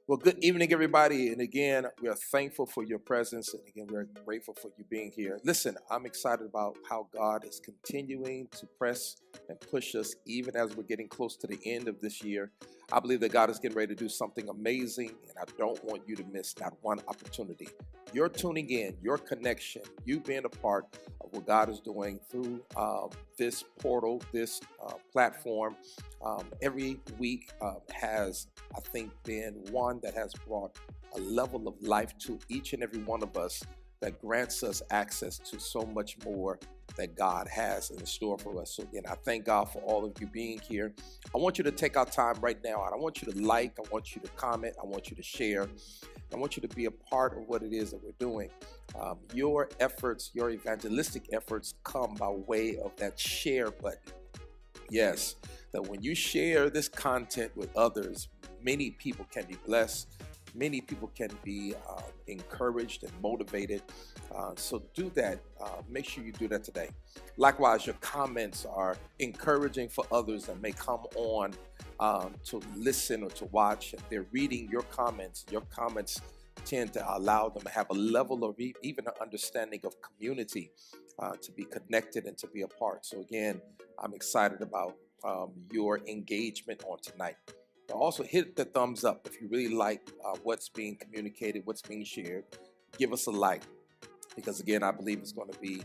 Well, good evening, everybody. And again, we are thankful for your presence. And again, we're grateful for you being here. Listen, I'm excited about how God is continuing to press and push us even as we're getting close to the end of this year. I believe that God is getting ready to do something amazing, and I don't want you to miss not one opportunity. You're tuning in, your connection, you being a part of what God is doing through this portal, this platform. Every week has, I think, been one that has brought a level of life to each and every one of us that grants us access to so much more that God has in store for us. So again, I thank God for all of you being here. I want you to take our time right now, and I want you to like, I want you to comment, I want you to share, I want you to be a part of what it is that we're doing. Your efforts, your evangelistic efforts come by way of that share button. Yes, that when you share this content with others, many people can be blessed. Many people can be encouraged and motivated. So do that. Make sure you do that today. Likewise, your comments are encouraging for others that may come on to listen or to watch. And they're reading your comments. Your comments tend to allow them to have a level of even an understanding of community, to be connected and to be a part. So again, I'm excited about your engagement on tonight. But also hit the thumbs up if you really like what's being communicated, what's being shared. Give us a like, because again, I believe it's going to be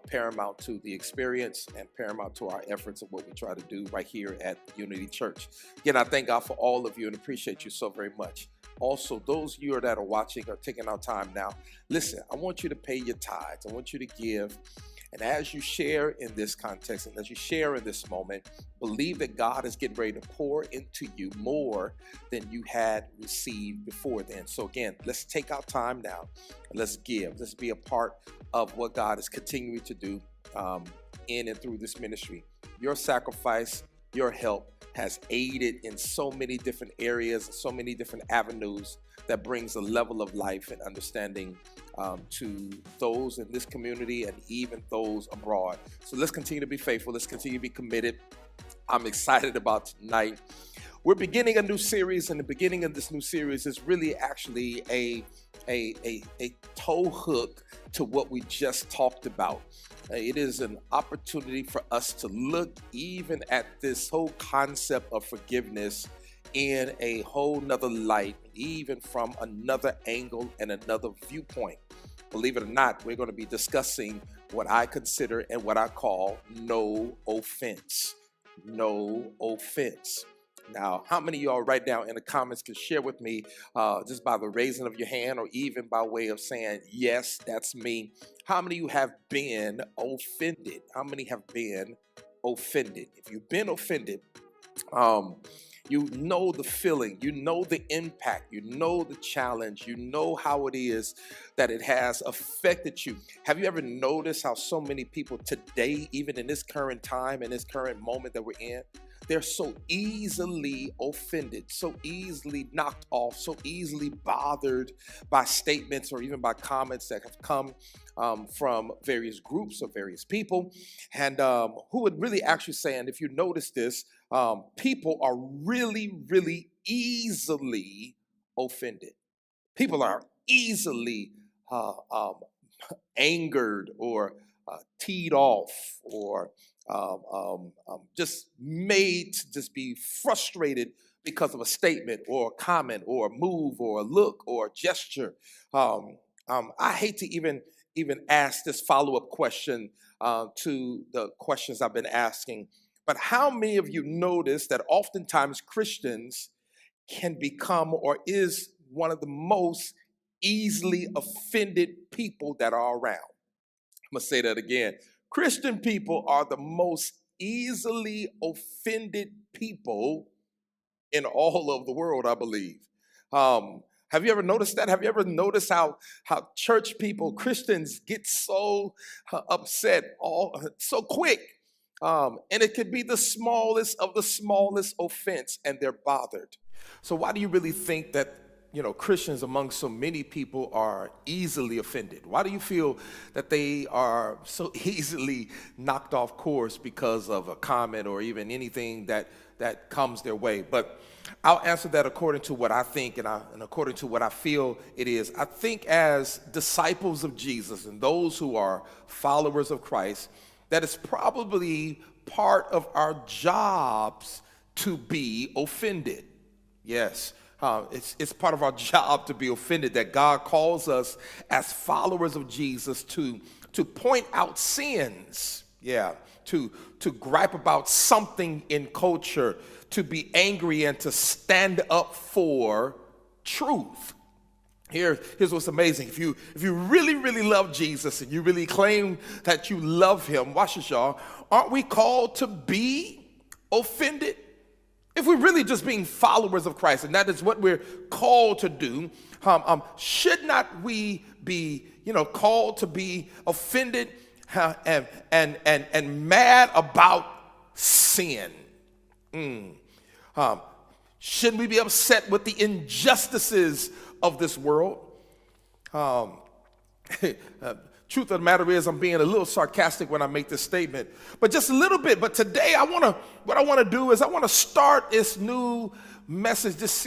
paramount to the experience and paramount to our efforts of what we try to do right here at Unity Church. Again, I thank God for all of you and appreciate you so very much. Also, those of you that are watching are taking our time now. Listen, I want you to pay your tithes. I want you to give. And as you share in this context and as you share in this moment, believe that God is getting ready to pour into you more than you had received before then. So again, let's take our time now and let's give. Let's be a part of what God is continuing to do in and through this ministry. Your sacrifice, your help has aided in so many different areas, so many different avenues that brings a level of life and understanding to those in this community and even those abroad. So let's continue to be faithful. Let's continue to be committed. I'm excited about tonight. We're beginning a new series, and the beginning of this new series is really actually a toe hook to what we just talked about. It is an opportunity for us to look even at this whole concept of forgiveness in a whole nother light, even from another angle and another viewpoint. Believe it or not, we're going to be discussing what I consider and what I call no offense. No offense. Now, how many of y'all right now in the comments can share with me just by the raising of your hand or even by way of saying, yes, that's me. How many of you have been offended? How many have been offended? If you've been offended, you know the feeling, you know the impact, you know the challenge, you know how it is that it has affected you. Have you ever noticed how so many people today, even in this current time, in this current moment that we're in, they're so easily offended, so easily knocked off, so easily bothered by statements or even by comments that have come from various groups or various people, and who would really actually say, and if you notice this, people are really, really easily offended. People are easily angered or teed off or just made to just be frustrated because of a statement or a comment or a move or a look or a gesture. I hate to even ask this follow-up question to the questions I've been asking, but how many of you notice that oftentimes Christians can become or is one of the most easily offended people that are around? I'm going to say that again. Christian people are the most easily offended people in all of the world, I believe. Have you ever noticed that? Have you ever noticed how church people, Christians, get so upset so quick? And it could be the smallest of the smallest offense, and they're bothered. So why do you really think that Christians among so many people are easily offended? Why do you feel that they are so easily knocked off course because of a comment or even anything that comes their way? But I'll answer that according to what I think and according to what I feel it is. I think as disciples of Jesus and those who are followers of Christ, that it's probably part of our jobs to be offended. Yes. It's part of our job to be offended, that God calls us as followers of Jesus to point out sins, to gripe about something in culture, to be angry and to stand up for truth. Here's what's amazing. If you really, really love Jesus and you really claim that you love him, watch this, y'all, aren't we called to be offended? If we're really just being followers of Christ, and that is what we're called to do, should not we be, called to be offended and mad about sin? Shouldn't we be upset with the injustices of this world? Truth of the matter is, I'm being a little sarcastic when I make this statement, but just a little bit. But today, what I want to do is I want to start this new message, this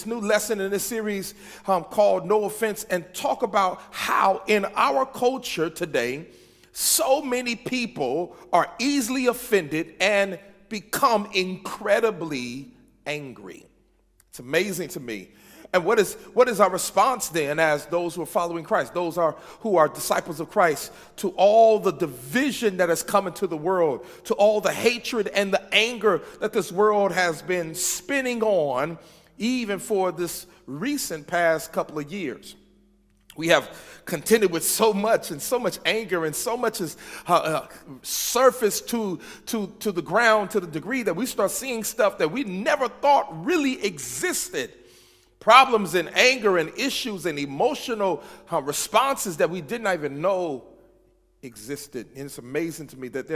new lesson in this series called No Offense, and talk about how in our culture today, so many people are easily offended and become incredibly angry. It's amazing to me. And what is our response then as those who are following Christ, who are disciples of Christ, to all the division that has come into the world, to all the hatred and the anger that this world has been spinning on, even for this recent past couple of years? We have contended with so much anger, and so much has surfaced to the ground to the degree that we start seeing stuff that we never thought really existed. Problems and anger and issues and emotional responses that we didn't even know existed. And it's amazing to me that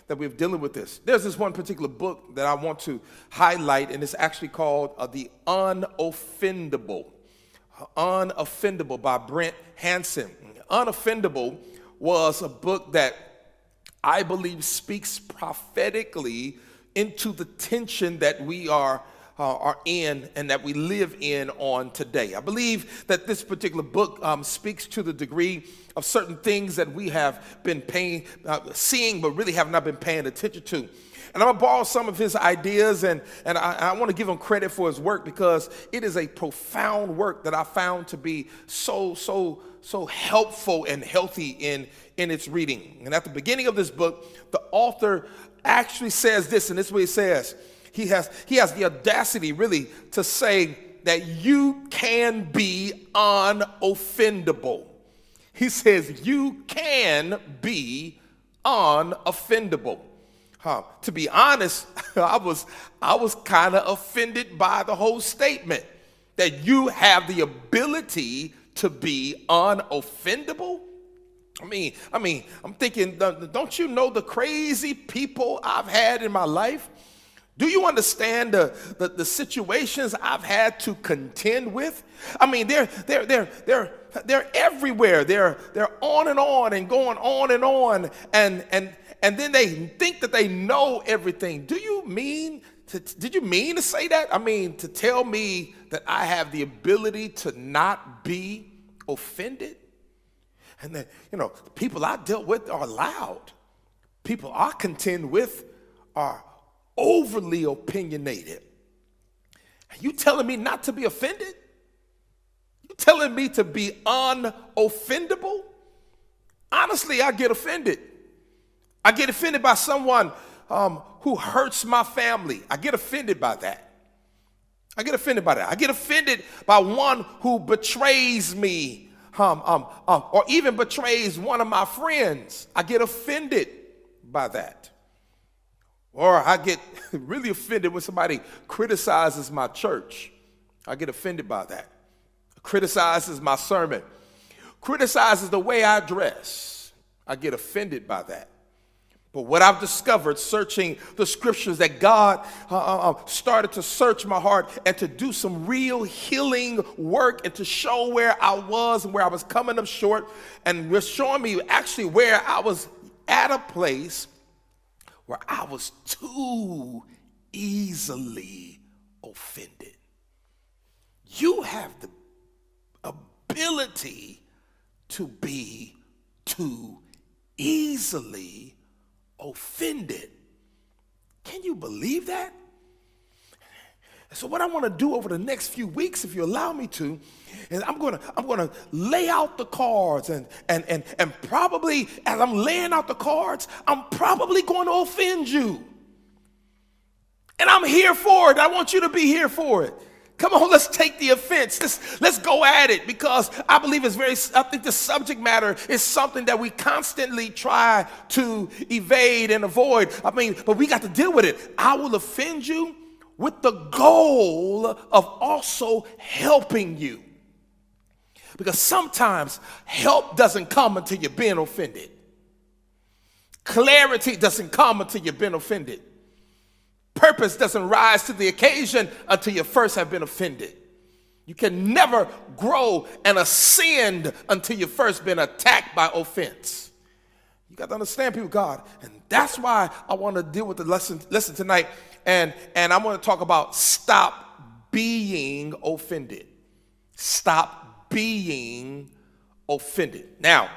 we're dealing with this. There's this one particular book that I want to highlight, and it's actually called The Unoffendable. Unoffendable by Brent Hansen. Unoffendable was a book that I believe speaks prophetically into the tension that we are in and that we live in on today. I believe that this particular book speaks to the degree of certain things that we have been seeing, but really have not been paying attention to. And I'm going to borrow some of his ideas, and I want to give him credit for his work, because it is a profound work that I found to be so helpful and healthy in its reading. And at the beginning of this book, the author actually says this, and this is what he says. He has the audacity really to say that you can be unoffendable. He says you can be unoffendable. To be honest, I was kind of offended by the whole statement that you have the ability to be unoffendable. I mean, I'm thinking, don't you know the crazy people I've had in my life? Do you understand the situations I've had to contend with? I mean, they're everywhere. They're on and going on, and then they think that they know everything. Did you mean to say that? I mean, to tell me that I have the ability to not be offended? And then, the people I dealt with are loud. People I contend with are overly opinionated. You telling me not to be offended? You telling me to be unoffendable? Honestly, I get offended. I get offended by someone who hurts my family. I get offended by that. I get offended by one who betrays me, or even betrays one of my friends. I get offended by that. Or I get really offended when somebody criticizes my church. I get offended by that. Criticizes my sermon. Criticizes the way I dress. I get offended by that. But what I've discovered searching the scriptures, that God started to search my heart and to do some real healing work and to show where I was and where I was coming up short, and was showing me actually where I was at a place where I was too easily offended. You have the ability to be too easily offended. Can you believe that? So what I want to do over the next few weeks, if you allow me to, is I'm gonna lay out the cards, and probably as I'm laying out the cards, I'm probably going to offend you. And I'm here for it. I want you to be here for it. Come on, let's take the offense. Let's go at it, because I believe I think the subject matter is something that we constantly try to evade and avoid. But we got to deal with it. I will offend you with the goal of also helping you. Because sometimes help doesn't come until you've been offended. Clarity doesn't come until you've been offended. Purpose doesn't rise to the occasion until you first have been offended. You can never grow and ascend until you've first been attacked by offense. You got to understand, people of God. And that's why I want to deal with the lesson tonight. And I want to talk about stop being offended. Stop being offended. Now,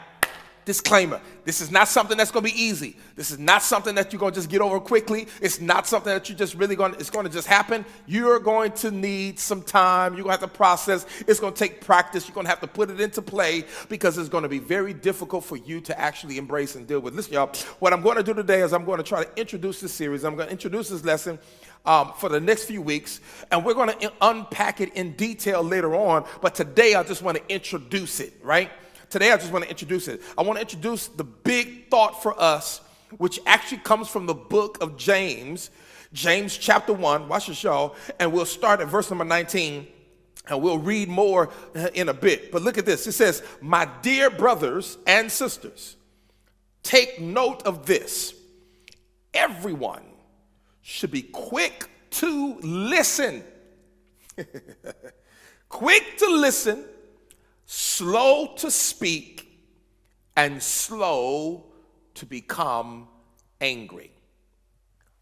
disclaimer, this is not something that's going to be easy. This is not something that you're going to just get over quickly. It's not something that you just it's going to just happen. You're going to need some time. You're going to have to process. It's going to take practice. You're going to have to put it into play, because it's going to be very difficult for you to actually embrace and deal with. Listen, y'all, what I'm going to do today is I'm going to try to introduce this series. I'm going to introduce this lesson for the next few weeks, and we're going to unpack it in detail later on. But today, I just want to introduce it, right? Today, I just want to introduce it. I want to introduce the big thought for us, which actually comes from the book of James, James chapter 1. Watch this, y'all. And we'll start at verse number 19, and we'll read more in a bit. But look at this. It says, "My dear brothers and sisters, take note of this. Everyone should be quick to listen." Quick to listen, slow to speak, and slow to become angry.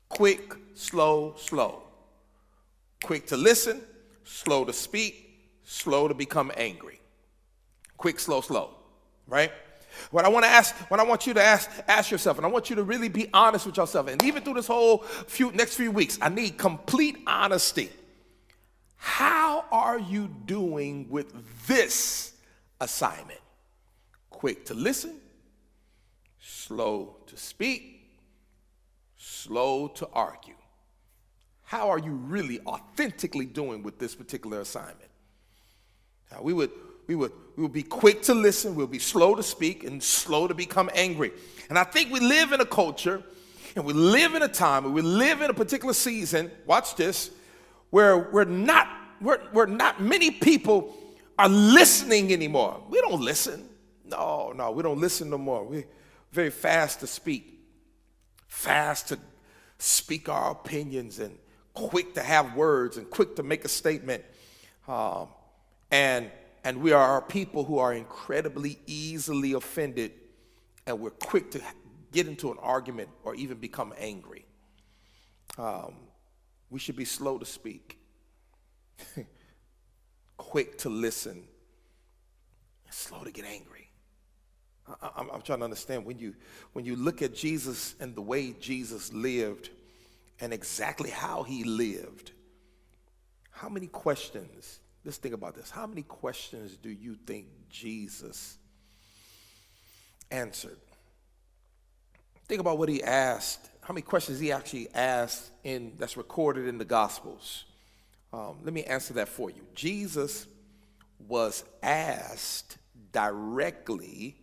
Quick, slow, slow. Quick to listen, slow to speak, slow to become angry. Quick, slow, slow, right? What I want you to ask yourself, and I want you to really be honest with yourself, and even through this whole next few weeks, I need complete honesty. How are you doing with this assignment? Quick to listen, slow to speak, slow to argue. How are you really authentically doing with this particular assignment? Now, we would be quick to listen, we'll be slow to speak, and slow to become angry. And I think we live in a culture, and we live in a time, and we live in a particular season, watch this, where not many people are listening anymore. We don't listen. No, we don't listen no more. We're very fast to speak our opinions, and quick to have words, and quick to make a statement. And we are people who are incredibly easily offended, and we're quick to get into an argument or even become angry. We should be slow to speak, quick to listen, and slow to get angry. I'm trying to understand, when you look at Jesus and the way Jesus lived and exactly how he lived, how many questions, let's think about this, how many questions do you think Jesus answered? Think about what he asked, how many questions he actually asked that's recorded in the Gospels. Let me answer that for you. Jesus was asked directly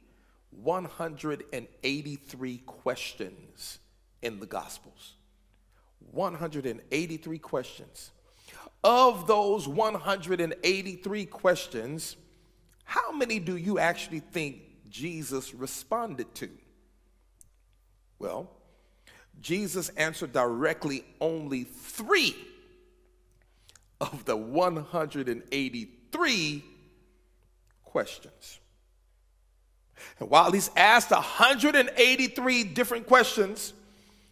183 questions in the Gospels. 183 questions. Of those 183 questions, how many do you actually think Jesus responded to? Well, Jesus answered directly only 3 of the 183 questions. And while he's asked 183 different questions,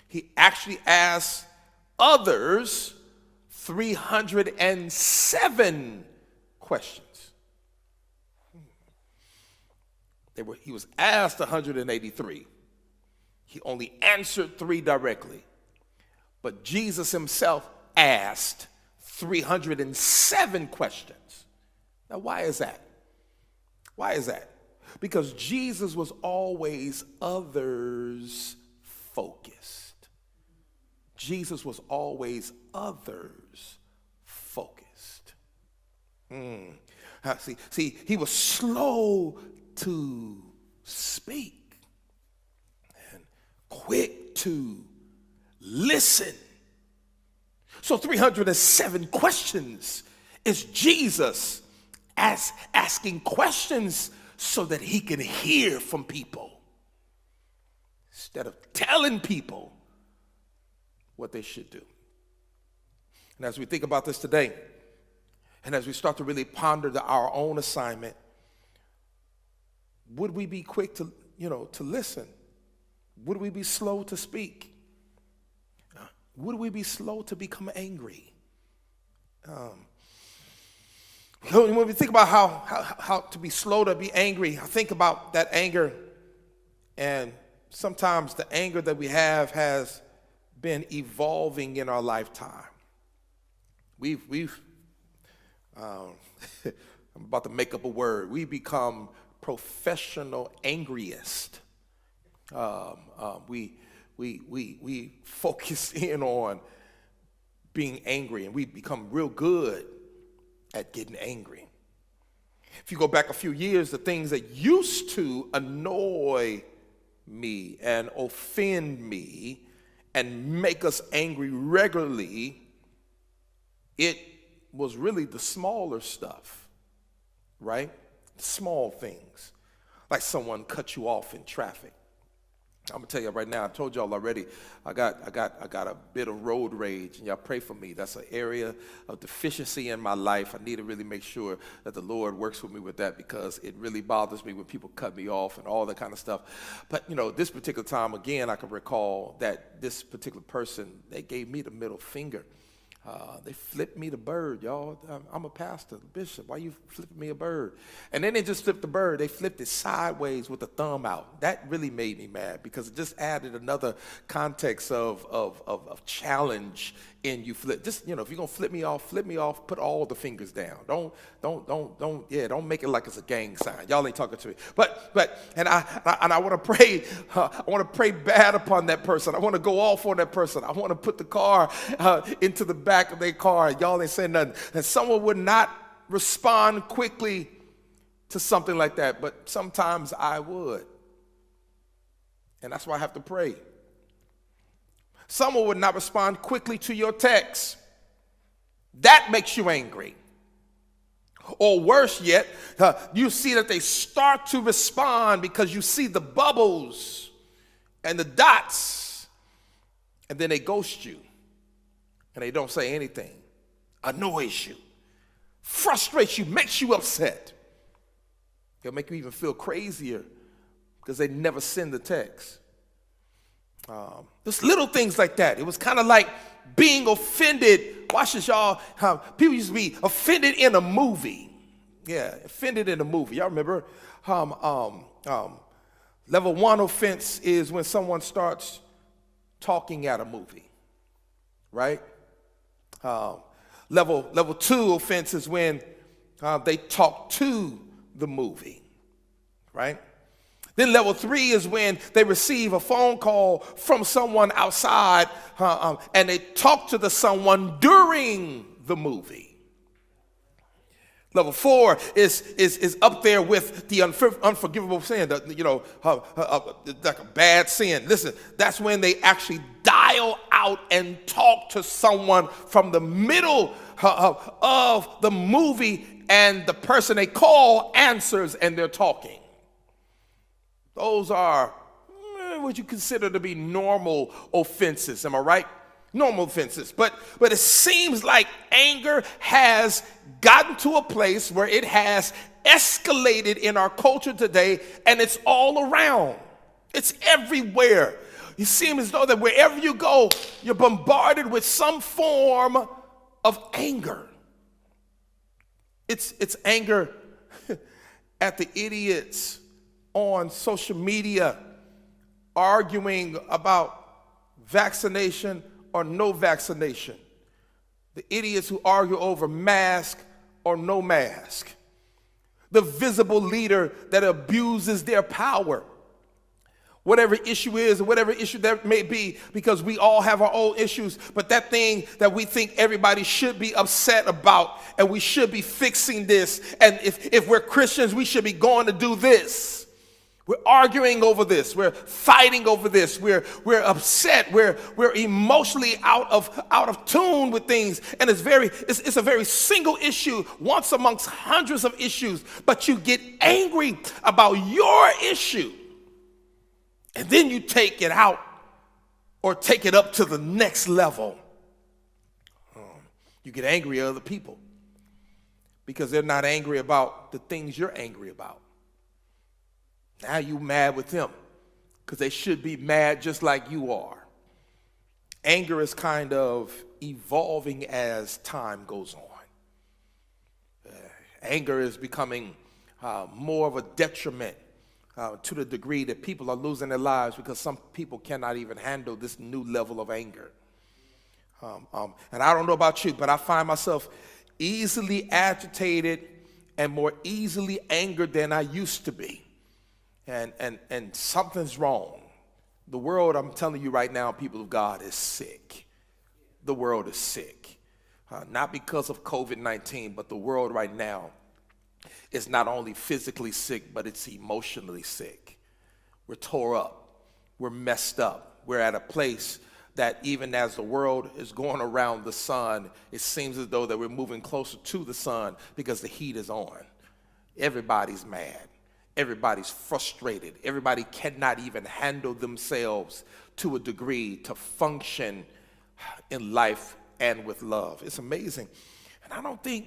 he actually asked others 307 questions. He was asked 183. He only answered 3 directly. But Jesus himself asked 307 questions. Now, why is that? Why is that? Because Jesus was always others focused. Jesus was always others focused. See, he was slow to speak and quick to listen. So 307 questions is Jesus asking questions so that he can hear from people instead of telling people what they should do. And as we think about this today, and as we start to really ponder our own assignment, would we be quick to listen? Would we be slow to speak? Would we be slow to become angry? When we think about how to be slow to be angry, I think about that anger, and sometimes the anger that we have has been evolving in our lifetime. I'm about to make up a word. We become professional angriest. We focus in on being angry, and we become real good at getting angry. If you go back a few years, the things that used to annoy me and offend me and make us angry regularly, it was really the smaller stuff, right? Small things, like someone cut you off in traffic. I'm gonna tell you right now, I told y'all already, I got a bit of road rage, and y'all pray for me. That's an area of deficiency in my life. I need to really make sure that the Lord works with me with that, because it really bothers me when people cut me off and all that kind of stuff. But this particular time, again, I can recall that this particular person, they gave me the middle finger. They flipped me the bird, y'all. I'm a pastor, bishop. Why you flipping me a bird? And then they just flipped the bird. They flipped it sideways with the thumb out. That really made me mad, because it just added another context of challenge in you flip. Just, if you're gonna flip me off, put all the fingers down. Don't make it like it's a gang sign. Y'all ain't talking to me. And I want to pray. I want to pray bad upon that person. I want to go off on that person. I want to put the car into the back of their car. Y'all ain't saying nothing. And someone would not respond quickly to something like that, but sometimes I would. And that's why I have to pray. Someone would not respond quickly to your text. That makes you angry. Or worse yet, you see that they start to respond because you see the bubbles and the dots, and then they ghost you, and they don't say anything. Annoys you, frustrates you, makes you upset. It'll make you even feel crazier because they never send the text. Just little things like that. It was kind of like being offended. Watch this, y'all. People used to be offended in a movie. Yeah, offended in a movie. Y'all remember? Level 1 offense is when someone starts talking at a movie, right? Level 2 offense is when they talk to the movie, right? Then level 3 is when they receive a phone call from someone outside and they talk to the someone during the movie. Level 4 is up there with the unforgivable sin, like a bad sin. Listen, that's when they actually dial out and talk to someone from the middle of the movie, and the person they call answers and they're talking. Those are what you consider to be normal offenses. Am I right? Normal offenses. But it seems like anger has gotten to a place where it has escalated in our culture today, and it's all around. It's everywhere. You seem as though that wherever you go, you're bombarded with some form of anger. It's anger at the idiots on social media arguing about vaccination or no vaccination. The idiots who argue over mask or no mask. The visible leader that abuses their power. Whatever issue is, or whatever issue that may be, because we all have our own issues, but that thing that we think everybody should be upset about, and we should be fixing this, and if we're Christians, we should be going to do this. We're arguing over this. We're fighting over this. We're upset. We're emotionally out of tune with things, and it's a very single issue, once amongst hundreds of issues. But you get angry about your issue. And then you take it out or take it up to the next level. You get angry at other people because they're not angry about the things you're angry about. Now you mad with them because they should be mad just like you are. Anger is kind of evolving as time goes on. Anger is becoming more of a detriment to the degree that people are losing their lives because some people cannot even handle this new level of anger. And I don't know about you, but I find myself easily agitated and more easily angered than I used to be. And something's wrong. The world, I'm telling you right now, people of God, is sick. The world is sick. Not because of COVID-19, but the world right now is not only physically sick, but it's emotionally sick. We're tore up. We're messed up. We're at a place that even as the world is going around the sun, it seems as though that we're moving closer to the sun because the heat is on. Everybody's mad. Everybody's frustrated. Everybody cannot even handle themselves to a degree to function in life and with love. It's amazing. And I don't think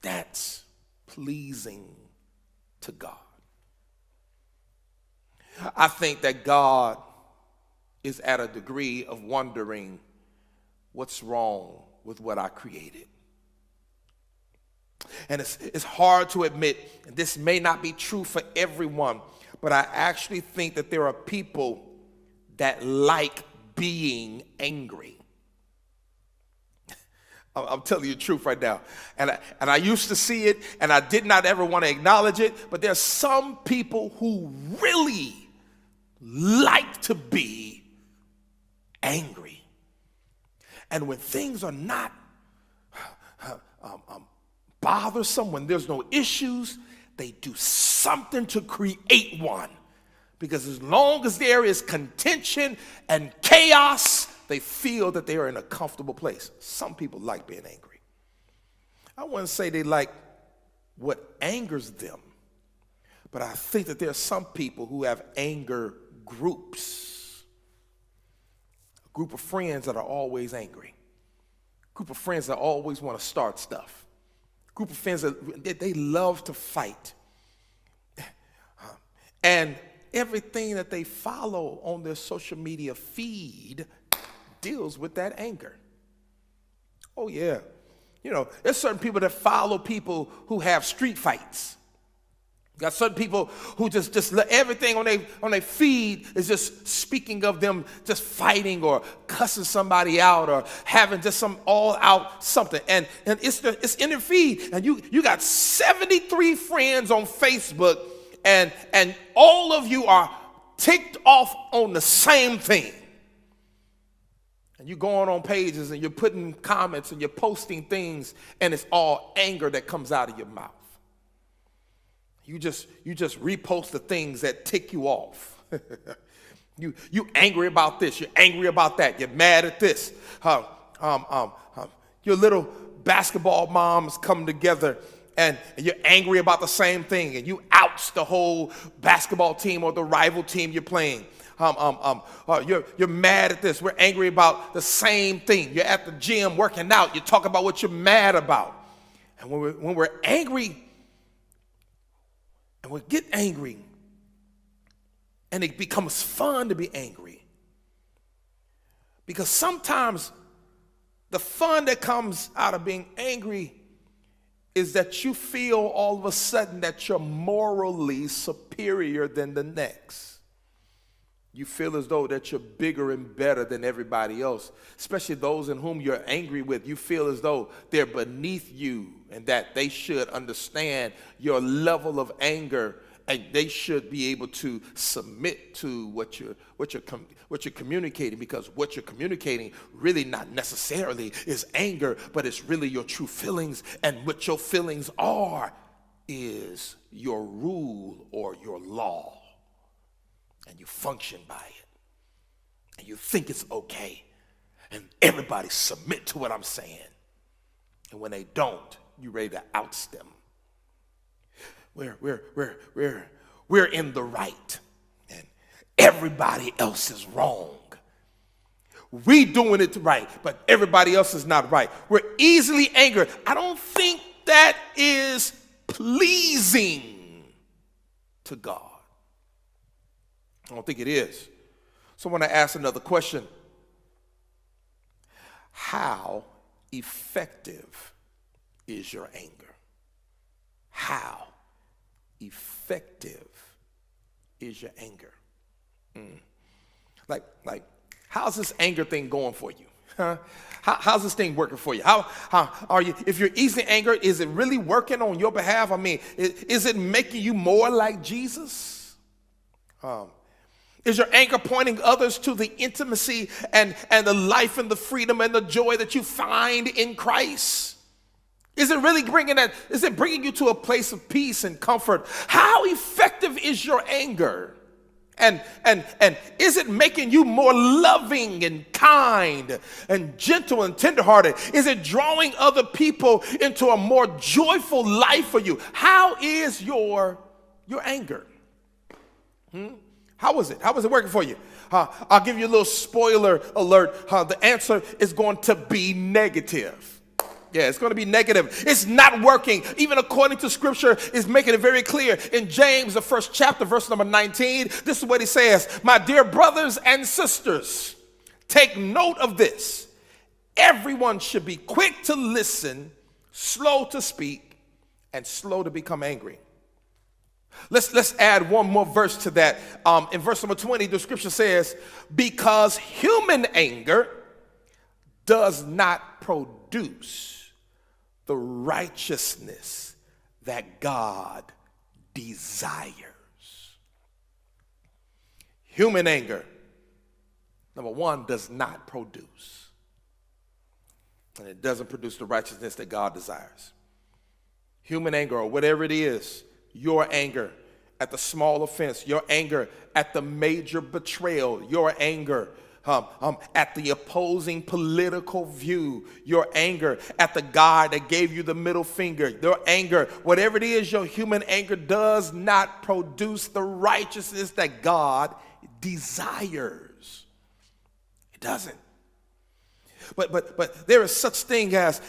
that's pleasing to God. I think that God is at a degree of wondering what's wrong with what I created. And it's hard to admit, and this may not be true for everyone, but I actually think that there are people that like being angry. I'm telling you the truth right now. And I used to see it, and I did not ever want to acknowledge it, but there's some people who really like to be angry. And when things are not bothersome, when there's no issues, they do something to create one. Because as long as there is contention and chaos, they feel that they are in a comfortable place. Some people like being angry. I wouldn't say they like what angers them, but I think that there are some people who have anger groups. A group of friends that are always angry. A group of friends that always want to start stuff. A group of friends that they love to fight. And everything that they follow on their social media feed deals with that anger. Oh yeah. You know, there's certain people that follow people who have street fights. You got certain people who just let everything on their feed is just speaking of them just fighting or cussing somebody out or having just some all out something. And it's in their feed. And you got 73 friends on Facebook and all of you are ticked off on the same thing. And you're going on pages and you're putting comments and you're posting things and it's all anger that comes out of your mouth. You just repost the things that tick you off. You angry about this, you're angry about that, you're mad at this. Your little basketball moms come together and you're angry about the same thing and you oust the whole basketball team or the rival team you're playing. You're mad at this. We're angry about the same thing. You're at the gym working out. You talk about what you're mad about. And when we're angry, and we get angry, and it becomes fun to be angry, because sometimes the fun that comes out of being angry is that you feel all of a sudden that you're morally superior than the next. You feel as though that you're bigger and better than everybody else, especially those in whom you're angry with. You feel as though they're beneath you and that they should understand your level of anger, and they should be able to submit to what you're communicating, because what you're communicating really not necessarily is anger, but it's really your true feelings, and what your feelings are is your rule or your law, and you function by it, and you think it's okay, and everybody submit to what I'm saying, and when they don't, you're ready to oust them. We're in the right, and everybody else is wrong. We doing it right, but everybody else is not right. We're easily angered. I don't think that is pleasing to God. I don't think it is. So I want to ask another question. How effective is your anger? How effective is your anger? Like, how's this anger thing going for you? Huh? How's this thing working for you? How are you? If you're easily angered, is it really working on your behalf? I mean, is it making you more like Jesus? Is your anger pointing others to the intimacy and the life and the freedom and the joy that you find in Christ? Is it really bringing you to a place of peace and comfort? How effective is your anger? And is it making you more loving and kind and gentle and tenderhearted? Is it drawing other people into a more joyful life for you? How is your anger? How is it? How is it working for you? I'll give you a little spoiler alert. The answer is going to be negative. Yeah, it's going to be negative. It's not working. Even according to Scripture, is making it very clear. In James, the 1st chapter, verse number 19, this is what he says. My dear brothers and sisters, take note of this. Everyone should be quick to listen, slow to speak, and slow to become angry. Let's add one more verse to that. In verse number 20, the Scripture says, because human anger does not produce the righteousness that God desires. Human anger, number one, does not produce. And it doesn't produce the righteousness that God desires. Human anger, or whatever it is, your anger at the small offense, your anger at the major betrayal, your anger at the opposing political view, your anger at the guy that gave you the middle finger, your anger, whatever it is, your human anger does not produce the righteousness that God desires. It doesn't. But there is such thing as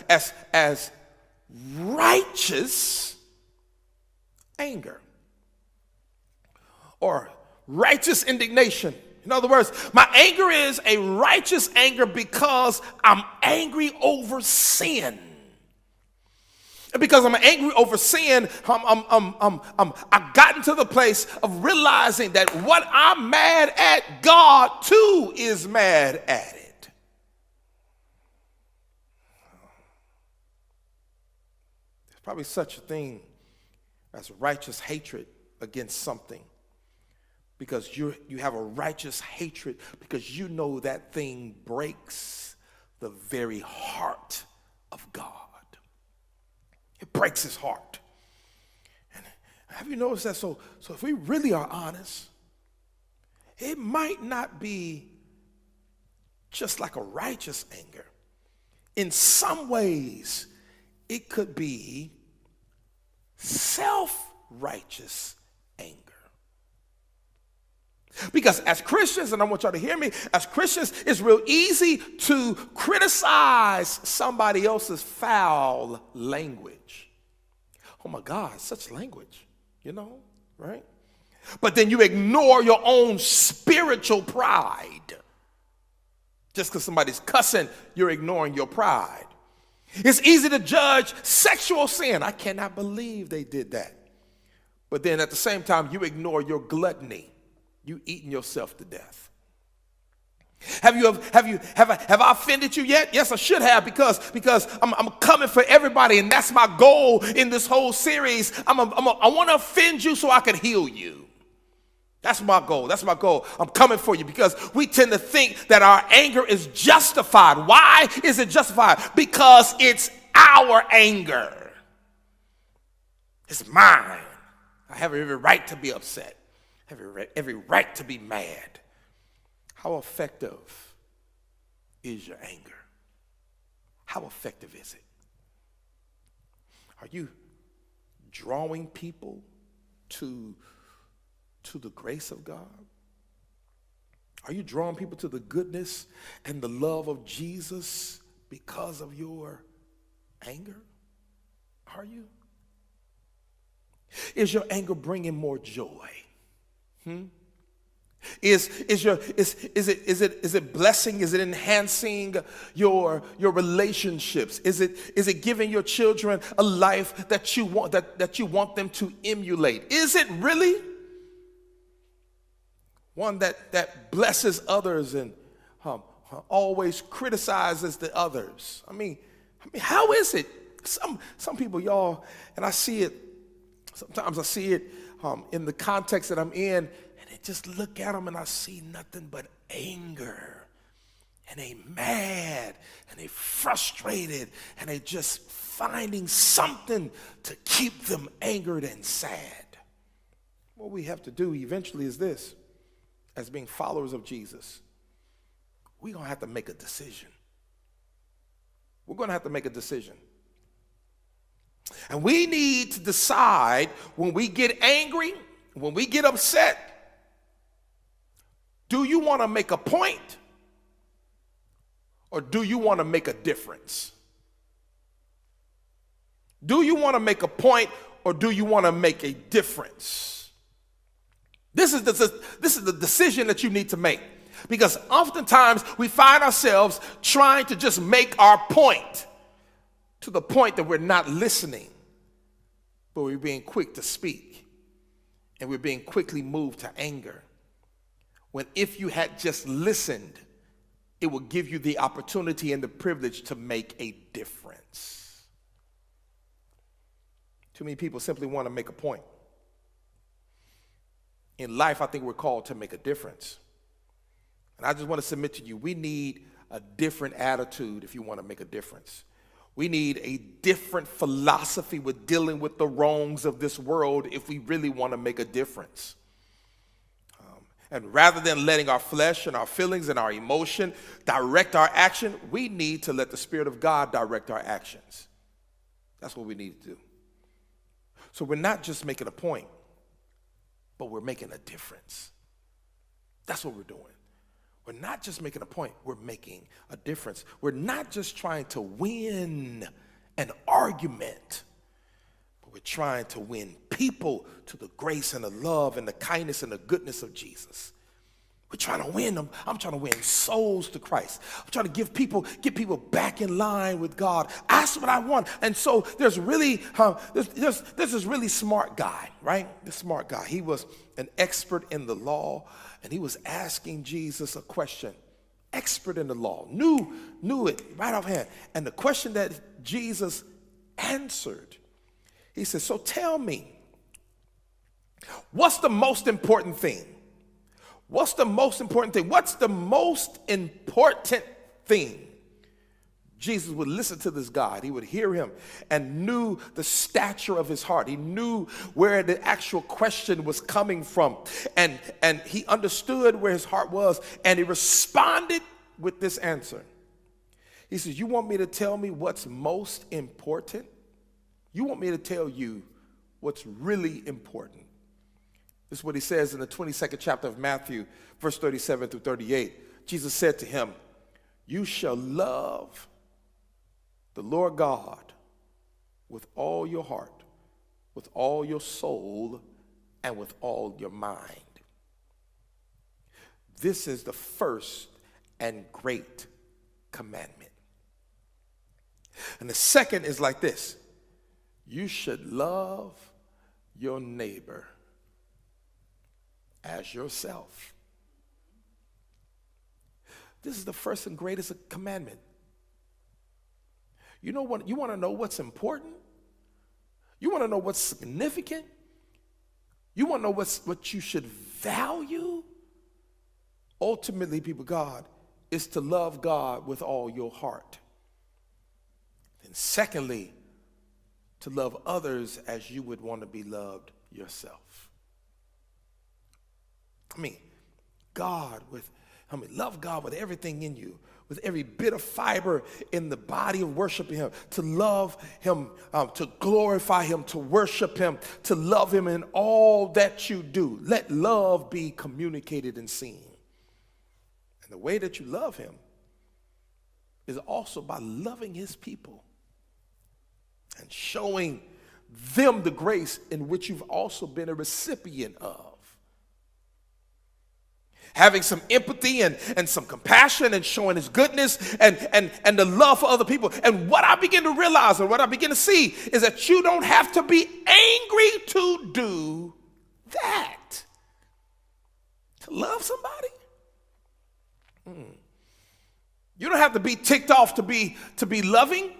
righteous anger or righteous indignation. In other words, my anger is a righteous anger because I'm angry over sin. And because I'm angry over sin, I've gotten to the place of realizing that what I'm mad at, God too is mad at it. There's probably such a thing as righteous hatred against something. Because you have a righteous hatred because you know that thing breaks the very heart of God. It breaks his heart. And have you noticed that? So if we really are honest, it might not be just like a righteous anger. In some ways, it could be self-righteous anger. Because as Christians, and I want y'all to hear me, as Christians, it's real easy to criticize somebody else's foul language. Oh my God, such language, right? But then you ignore your own spiritual pride. Just because somebody's cussing, you're ignoring your pride. It's easy to judge sexual sin. I cannot believe they did that. But then at the same time, you ignore your gluttony. You eating yourself to death. Have I offended you yet? Yes, I should have, because I'm coming for everybody, and that's my goal in this whole series. I want to offend you so I can heal you. That's my goal. That's my goal. I'm coming for you because we tend to think that our anger is justified. Why is it justified? Because it's our anger. It's mine. I have every right to be upset. Every right to be mad. How effective is your anger? How effective is it? Are you drawing people to the grace of God? Are you drawing people to the goodness and the love of Jesus because of your anger? Are you? Is your anger bringing more joy? Is it blessing? Is it enhancing your relationships? Is it giving your children a life that you want them to emulate? Is it really one that blesses others and always criticizes the others? I mean, how is it? Some people, y'all, and I see it. Sometimes I see it in the context that I'm in, and I just look at them and I see nothing but anger. And they mad, and they frustrated, and they just finding something to keep them angered and sad. What we have to do eventually is this: as being followers of Jesus, we're going to have to make a decision. We're going to have to make a decision. And we need to decide when we get angry, when we get upset, do you want to make a point or do you want to make a difference? Do you want to make a point or do you want to make a difference? This is the decision that you need to make, because oftentimes we find ourselves trying to just make our point, to the point that we're not listening, but we're being quick to speak, and we're being quickly moved to anger. When if you had just listened, it will give you the opportunity and the privilege to make a difference. Too many people simply want to make a point. In life, I think we're called to make a difference. And I just want to submit to you, we need a different attitude if you want to make a difference. We need a different philosophy with dealing with the wrongs of this world if we really want to make a difference. And rather than letting our flesh and our feelings and our emotion direct our action, we need to let the Spirit of God direct our actions. That's what we need to do. So we're not just making a point, but we're making a difference. That's what we're doing. We're not just making a point, we're making a difference. We're not just trying to win an argument, but we're trying to win people to the grace and the love and the kindness and the goodness of Jesus. We're trying to win them. I'm trying to win souls to Christ. I'm trying to get people back in line with God. That's what I want. And so there's really, there's this really smart guy, right? This smart guy. He was an expert in the law, and he was asking Jesus a question. Expert in the law. Knew it right offhand. And the question that Jesus answered, he said, so tell me, what's the most important thing? What's the most important thing? What's the most important thing? Jesus would listen to this God. He would hear him and knew the stature of his heart. He knew where the actual question was coming from. And he understood where his heart was. And he responded with this answer. He says, you want me to tell me what's most important? You want me to tell you what's really important? This is what he says in the 22nd chapter of Matthew, verse 37 through 38. Jesus said to him, "You shall love the Lord God with all your heart, with all your soul, and with all your mind. This is the first and great commandment. And the second is like this: you should love your neighbor as yourself." This is the first and greatest commandment. You know what? You want to know what's important? You want to know what's significant? You want to know what you should value? Ultimately, people of God, is to love God with all your heart. And secondly, to love others as you would want to be loved yourself. Love God with everything in you, with every bit of fiber in the body of worshiping Him, to love Him, to glorify Him, to worship Him, to love Him in all that you do. Let love be communicated and seen. And the way that you love Him is also by loving His people and showing them the grace in which you've also been a recipient of. Having some empathy and some compassion and showing His goodness and the love for other people. And what I begin to realize and what I begin to see is that you don't have to be angry to do that. To love somebody. You don't have to be ticked off to be loving.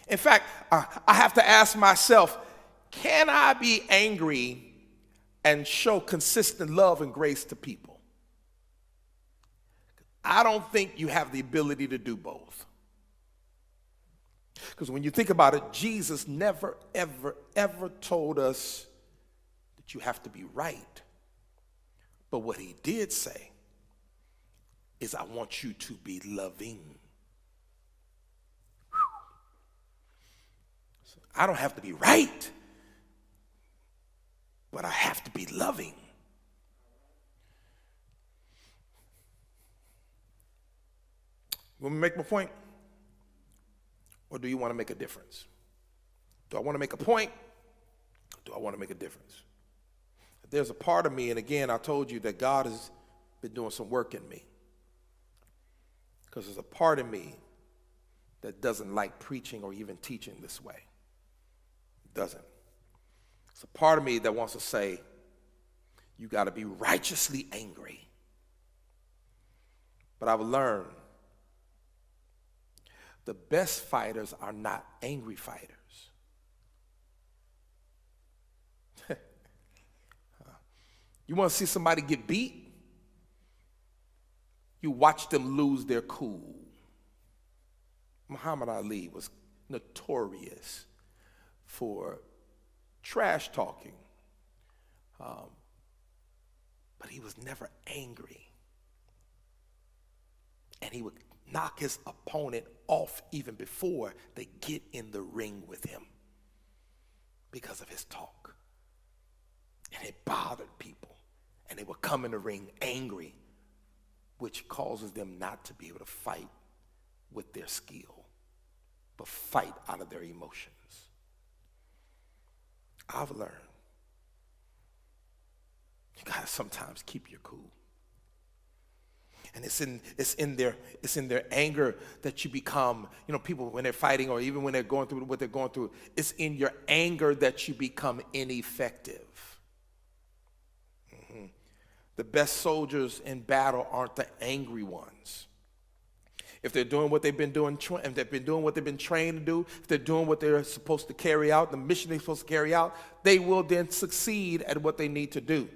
In fact, I have to ask myself, can I be angry and show consistent love and grace to people? I don't think you have the ability to do both. Because when you think about it, Jesus never, ever, ever told us that you have to be right. But what He did say is, I want you to be loving. So I don't have to be right, but I have to be loving. Want me to make my point? Or do you want to make a difference? Do I want to make a point? Or do I want to make a difference? There's a part of me, and again, I told you that God has been doing some work in me. Because there's a part of me that doesn't like preaching or even teaching this way. It doesn't. It's a part of me that wants to say, you got to be righteously angry. But I've learned the best fighters are not angry fighters. You want to see somebody get beat? You watch them lose their cool. Muhammad Ali was notorious for trash talking, but he was never angry. And he would knock his opponent off even before they get in the ring with him because of his talk. And it bothered people. And they would come in the ring angry, which causes them not to be able to fight with their skill, but fight out of their emotions. I've learned you gotta sometimes keep your cool. And it's in their anger that you become, people when they're fighting or even when they're going through what they're going through, it's in your anger that you become ineffective. The best soldiers in battle aren't the angry ones. If they're doing what they've been doing, if they've been doing what they've been trained to do, if they're doing what they're supposed to carry out, the mission they're supposed to carry out, they will then succeed at what they need to do.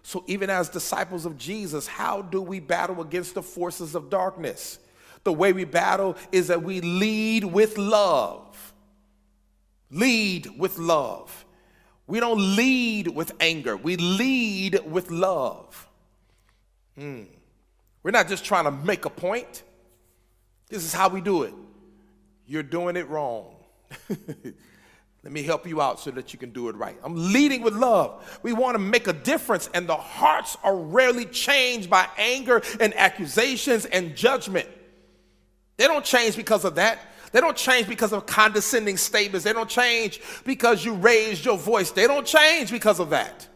So even as disciples of Jesus, how do we battle against the forces of darkness? The way we battle is that we lead with love. Lead with love. We don't lead with anger. We lead with love. We're not just trying to make a point. This is how we do it. You're doing it wrong. Let me help you out so that you can do it right. I'm leading with love. We want to make a difference, and the hearts are rarely changed by anger and accusations and judgment. They don't change because of that. They don't change because of condescending statements. They don't change because you raised your voice. They don't change because of that.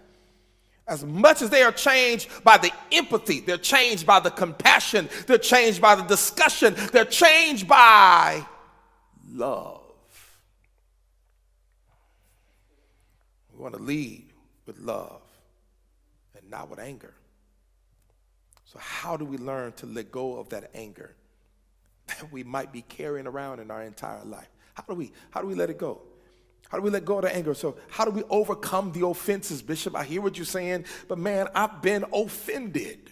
As much as they are changed by the empathy, they're changed by the compassion, they're changed by the discussion, they're changed by love. We want to lead with love and not with anger. So how do we learn to let go of that anger that we might be carrying around in our entire life? How do we let it go? How do we let go of the anger? So how do we overcome the offenses, Bishop? I hear what you're saying, but man, I've been offended.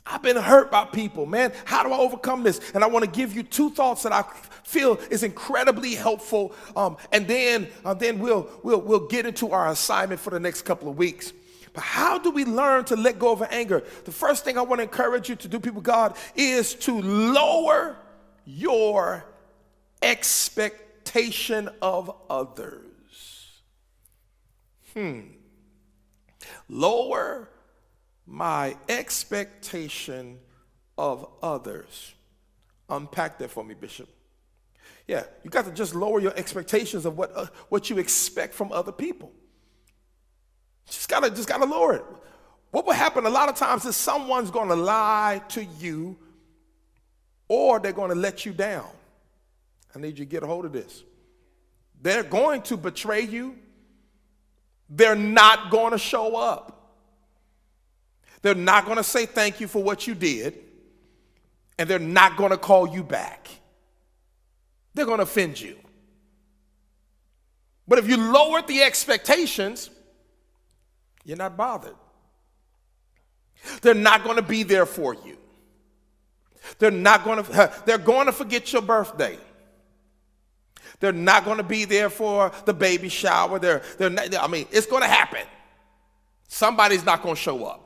I've been hurt by people, man. How do I overcome this? And I want to give you 2 thoughts that I feel is incredibly helpful, and then we'll get into our assignment for the next couple of weeks. But how do we learn to let go of anger? The first thing I want to encourage you to do, people of God, is to lower your expectation of others. Lower my expectation of others. Unpack that for me, Bishop. Yeah, you got to just lower your expectations of what you expect from other people. Just gotta lower it. What will happen a lot of times is someone's going to lie to you, or they're going to let you down. I need you to get a hold of this. They're going to betray you. They're not going to show up. They're not going to say thank you for what you did, and they're not going to call you back. They're going to offend you. But if you lowered the expectations, you're not bothered. They're not going to be there for you. They're going to forget your birthday. They're not going to be there for the baby shower. It's going to happen. Somebody's not going to show up.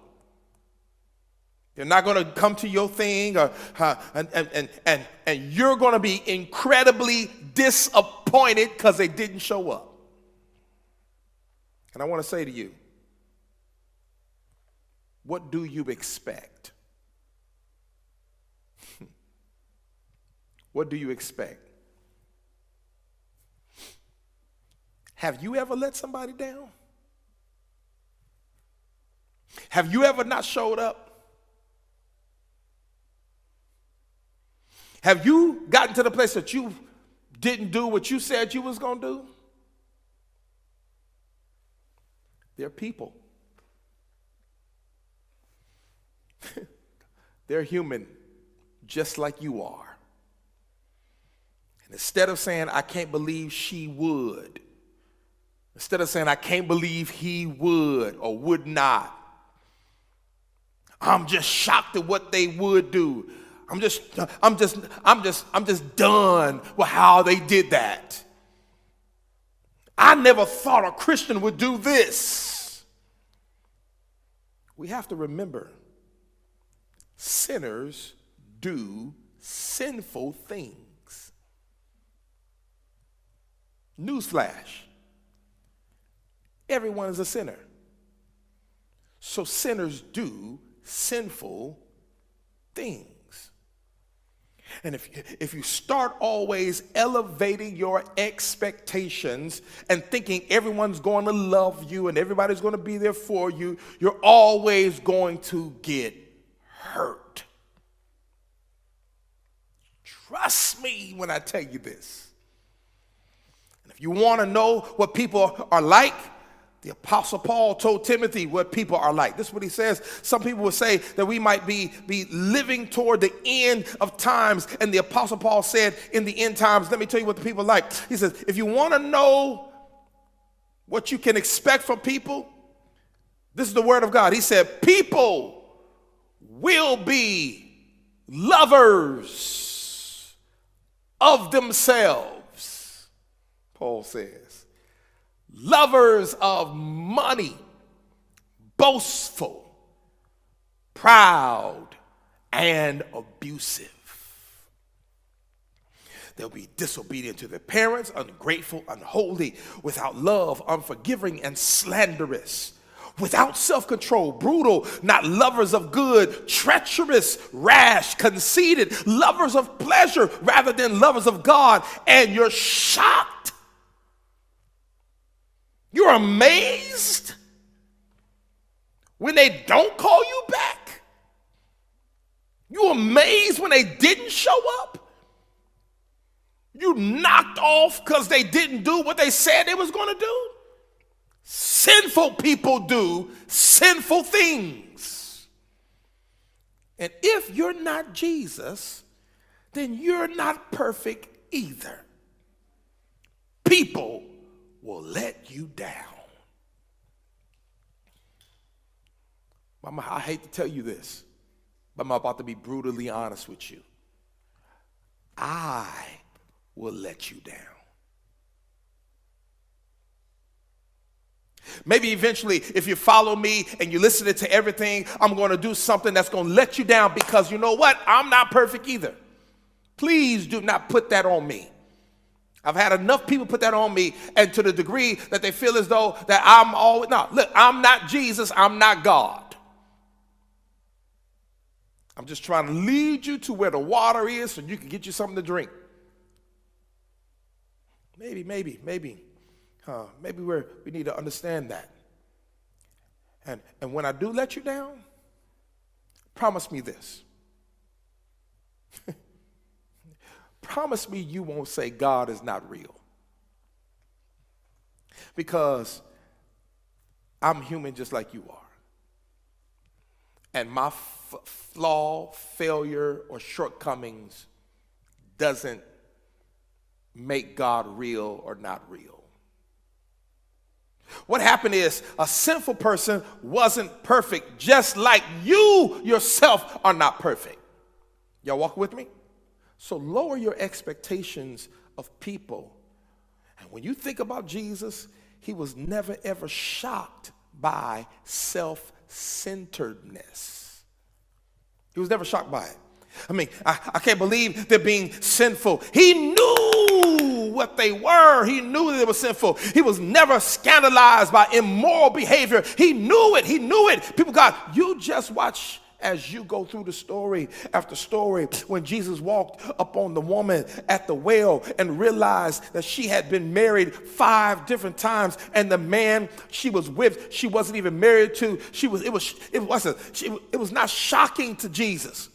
They're not going to come to your thing, and you're going to be incredibly disappointed because they didn't show up. And I want to say to you, what do you expect? What do you expect? Have you ever let somebody down? Have you ever not showed up? Have you gotten to the place that you didn't do what you said you was going to do? They're people. They're human, just like you are. And instead of saying, I can't believe she would, instead of saying, I can't believe he would or would not, I'm just shocked at what they would do. I'm just done with how they did that. I never thought a Christian would do this. We have to remember, sinners do sinful things. Newsflash. Everyone is a sinner. So sinners do sinful things. And if you start always elevating your expectations and thinking everyone's going to love you and everybody's going to be there for you, you're always going to get hurt. Trust me when I tell you this. And if you want to know what people are like, the Apostle Paul told Timothy what people are like. This is what he says. Some people will say that we might be living toward the end of times. And the Apostle Paul said, in the end times, let me tell you what the people are like. He says, if you want to know what you can expect from people, this is the word of God. He said, people will be lovers of themselves, Paul says. Lovers of money, boastful, proud, and abusive. They'll be disobedient to their parents, ungrateful, unholy, without love, unforgiving, and slanderous. Without self-control, brutal, not lovers of good, treacherous, rash, conceited, lovers of pleasure rather than lovers of God. And you're shocked. You're amazed when they don't call you back. You're amazed when they didn't show up. You knocked off because they didn't do what they said they was going to do. Sinful people do sinful things. And if you're not Jesus, then you're not perfect either. People will let you down. Mama, I hate to tell you this, but I'm about to be brutally honest with you. I will let you down. Maybe eventually, if you follow me and you listen to everything, I'm going to do something that's going to let you down because you know what? I'm not perfect either. Please do not put that on me. I've had enough people put that on me, and to the degree that they feel as though that I'm always, no, look, I'm not Jesus, I'm not God. I'm just trying to lead you to where the water is so you can get you something to drink. Maybe we need to understand that. And when I do let you down, promise me this. Promise me you won't say God is not real. Because I'm human just like you are. And my flaw, failure, or shortcomings doesn't make God real or not real. What happened is a sinful person wasn't perfect, just like you yourself are not perfect. Y'all walk with me? So lower your expectations of people. And when you think about Jesus, he was never ever shocked by self-centeredness. He was never shocked by it. I mean, I can't believe they're being sinful. He knew what they were. He knew that they were sinful. He was never scandalized by immoral behavior. He knew it. He knew it. People, God, you just watch as you go through the story after story when Jesus walked up on the woman at the well and realized that she had been married 5 different times, and the man she was with, she wasn't even married to. It was not shocking to Jesus.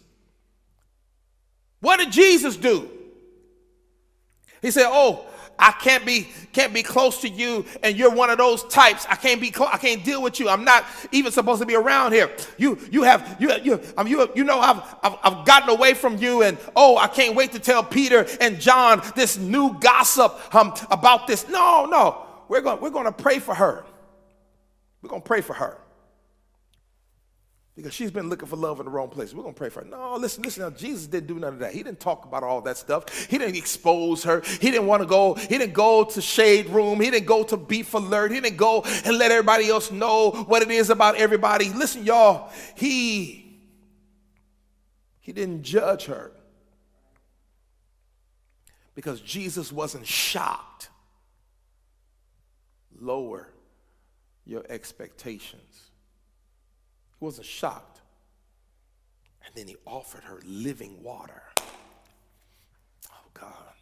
What did Jesus do? He said, "Oh, I can't be close to you, and you're one of those types. I can't deal with you. I'm not even supposed to be around here. I've gotten away from you, and oh, I can't wait to tell Peter and John this new gossip about this." No, we're going to pray for her. We're going to pray for her. Because she's been looking for love in the wrong place. We're going to pray for her. No, listen. Now, Jesus didn't do none of that. He didn't talk about all that stuff. He didn't expose her. He didn't go to shade room. He didn't go to beef alert. He didn't go and let everybody else know what it is about everybody. Listen, y'all, he didn't judge her. Because Jesus wasn't shocked. Lower your expectations. He wasn't shocked. And then he offered her living water. Oh God.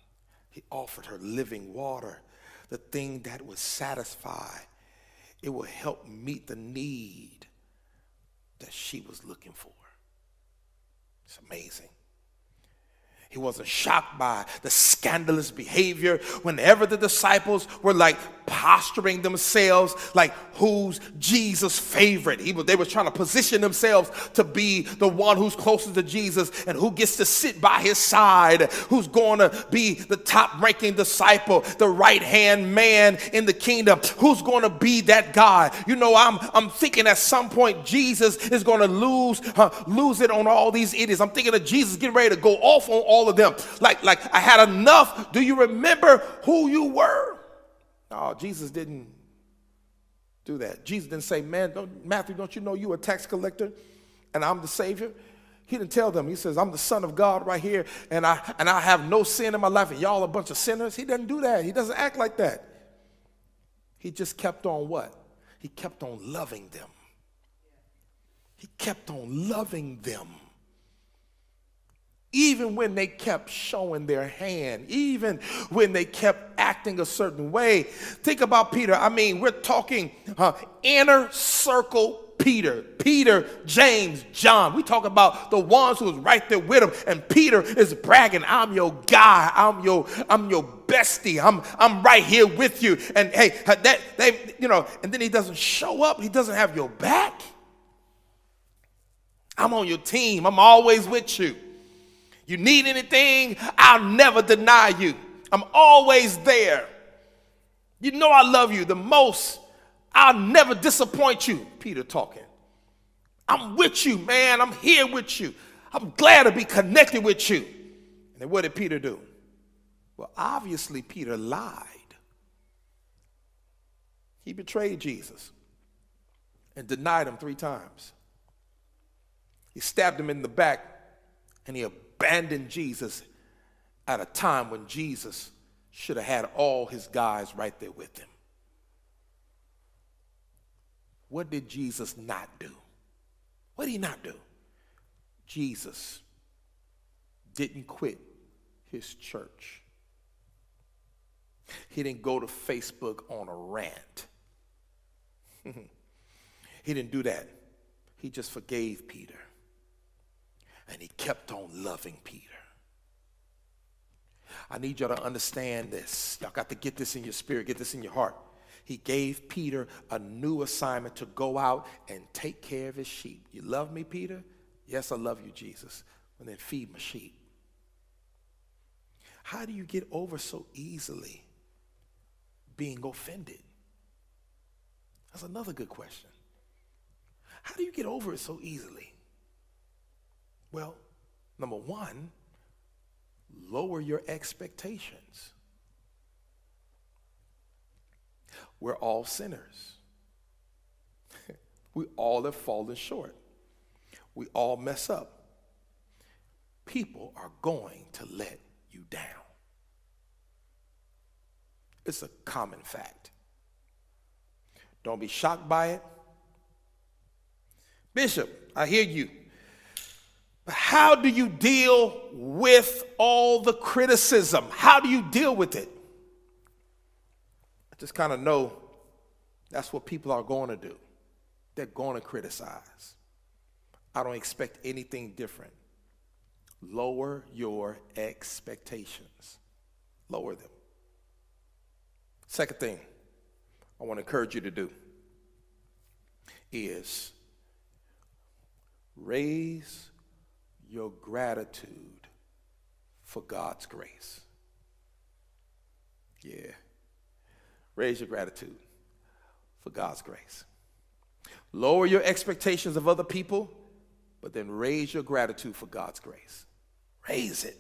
He offered her living water, the thing that would satisfy. It would help meet the need that she was looking for. It's amazing. He wasn't shocked by the scandalous behavior whenever the disciples were like posturing themselves like who's Jesus' favorite. They were trying to position themselves to be the one who's closest to Jesus and who gets to sit by his side, who's going to be the top-ranking disciple, the right-hand man in the kingdom, who's going to be that guy. You know, I'm thinking at some point Jesus is going to lose it on all these idiots. I'm thinking of Jesus getting ready to go off on all of them. Like I had enough. Do you remember who you were? No, Jesus didn't do that. Jesus didn't say, Matthew, don't you know you a tax collector and I'm the Savior? He didn't tell them. He says, I'm the Son of God right here, and I have no sin in my life, and y'all a bunch of sinners. He doesn't do that. He doesn't act like that. He just kept on what? He kept on loving them. He kept on loving them. Even when they kept showing their hand, even when they kept acting a certain way. Think about Peter. I mean, we're talking inner circle Peter, James, John. We talk about the ones who was right there with him, and Peter is bragging, I'm your guy, I'm your bestie, I'm right here with you. And hey, and then he doesn't show up, he doesn't have your back. I'm on your team, I'm always with you. You need anything, I'll never deny you. I'm always there. You know I love you the most. I'll never disappoint you. Peter talking. I'm with you, man. I'm here with you. I'm glad to be connected with you. And then what did Peter do? Well, obviously Peter lied. He betrayed Jesus and denied him 3 times. He stabbed him in the back, and he abandoned Jesus at a time when Jesus should have had all his guys right there with him. What did Jesus not do? What did he not do? Jesus didn't quit his church. He didn't go to Facebook on a rant. He didn't do that. He just forgave Peter. And he kept on loving Peter. I need y'all to understand this. Y'all got to get this in your spirit, get this in your heart. He gave Peter a new assignment to go out and take care of his sheep. You love me, Peter? Yes, I love you, Jesus. And then feed my sheep. How do you get over so easily being offended? That's another good question. How do you get over it so easily? Well, number one, lower your expectations. We're all sinners. We all have fallen short. We all mess up. People are going to let you down. It's a common fact. Don't be shocked by it. Bishop, I hear you. But how do you deal with all the criticism? How do you deal with it? I just kind of know that's what people are going to do. They're going to criticize. I don't expect anything different. Lower your expectations. Lower them. Second thing I want to encourage you to do is raise your gratitude for God's grace. Yeah. Raise your gratitude for God's grace. Lower your expectations of other people, but then raise your gratitude for God's grace. Raise it.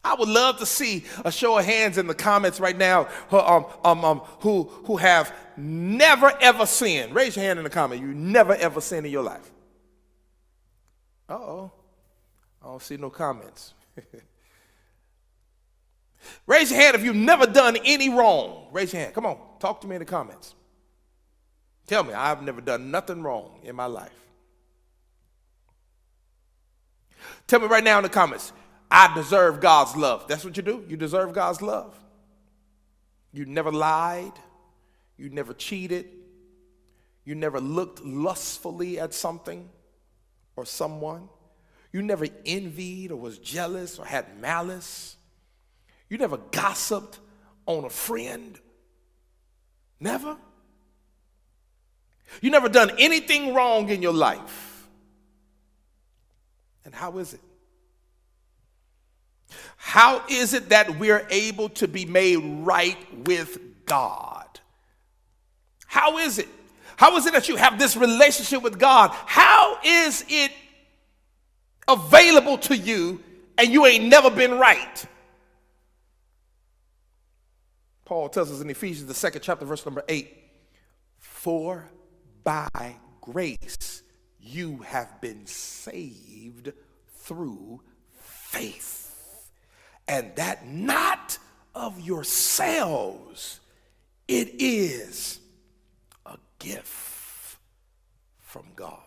I would love to see a show of hands in the comments right now who have never ever sinned. Raise your hand in the comment. You never ever sinned in your life. Uh-oh. I don't see no comments. Raise your hand if you've never done any wrong. Raise your hand. Come on. Talk to me in the comments. Tell me, I've never done nothing wrong in my life. Tell me right now in the comments, I deserve God's love. That's what you do? You deserve God's love. You never lied. You never cheated. You never looked lustfully at something or someone. You never envied or was jealous or had malice. You never gossiped on a friend. Never. You never done anything wrong in your life. And how is it? How is it that we're able to be made right with God? How is it? How is it that you have this relationship with God? How is it available to you and you ain't never been right? Paul tells us in Ephesians, the 2nd chapter, verse number 8, for by grace you have been saved through faith. And that not of yourselves, it is a gift from God,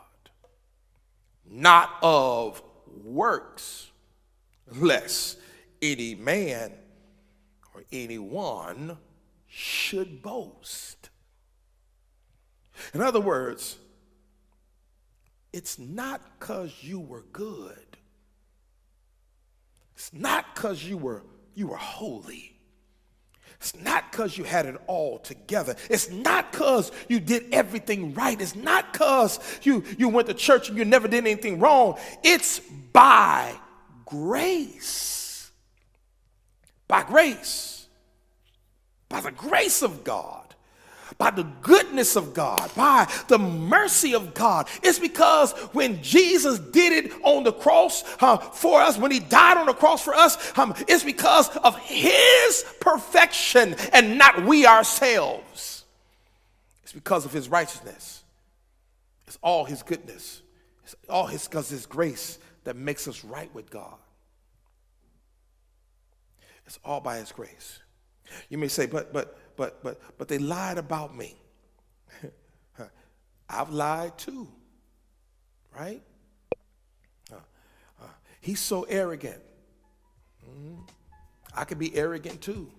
not of works, lest any man or anyone should boast. In other words, it's not because you were good. It's not because you were holy. It's not because you had it all together. It's not because you did everything right. It's not because you went to church and you never did anything wrong. It's by grace. By grace. By the grace of God. By the goodness of God, by the mercy of God. It's because when Jesus did it on the cross for us, when he died on the cross for us, it's because of his perfection and not we ourselves. It's because of his righteousness. It's all his goodness. It's all because his grace that makes us right with God. It's all by his grace. You may say, but they lied about me. I've lied too, right? He's so arrogant. I can be arrogant too.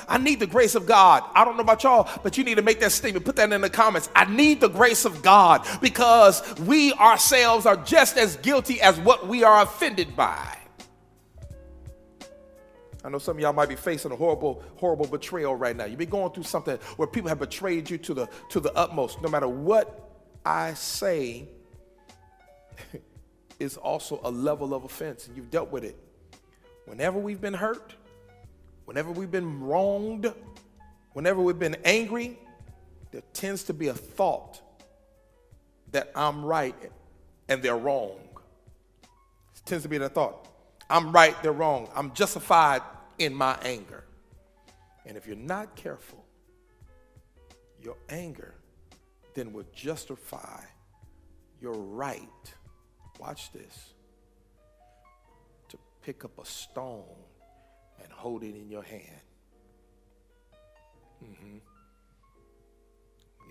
I need the grace of God. I don't know about y'all, but you need to make that statement. Put that in the comments. I need the grace of God because we ourselves are just as guilty as what we are offended by. I know some of y'all might be facing a horrible, horrible betrayal right now. You've been going through something where people have betrayed you to the utmost. No matter what I say is also a level of offense, and you've dealt with it. Whenever we've been hurt, whenever we've been wronged, whenever we've been angry, there tends to be a thought that I'm right and they're wrong. It tends to be that thought. I'm right, they're wrong. I'm justified in my anger. And if you're not careful, your anger then will justify your right, watch this, to pick up a stone and hold it in your hand.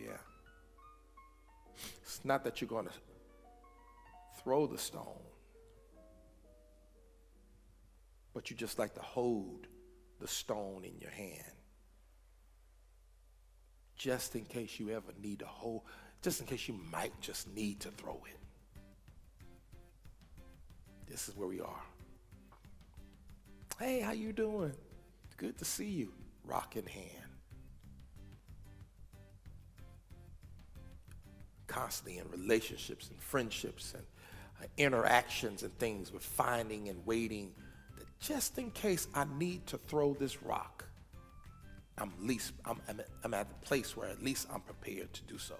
Yeah. It's not that you're going to throw the stone, but you just like to hold the stone in your hand. Just in case you ever need to hold, just in case you might just need to throw it. This is where we are. Hey, how you doing? Good to see you. Rock in hand. Constantly in relationships and friendships and interactions and things, we're finding and waiting that just in case I need to throw this rock, I'm at the place where at least I'm prepared to do so.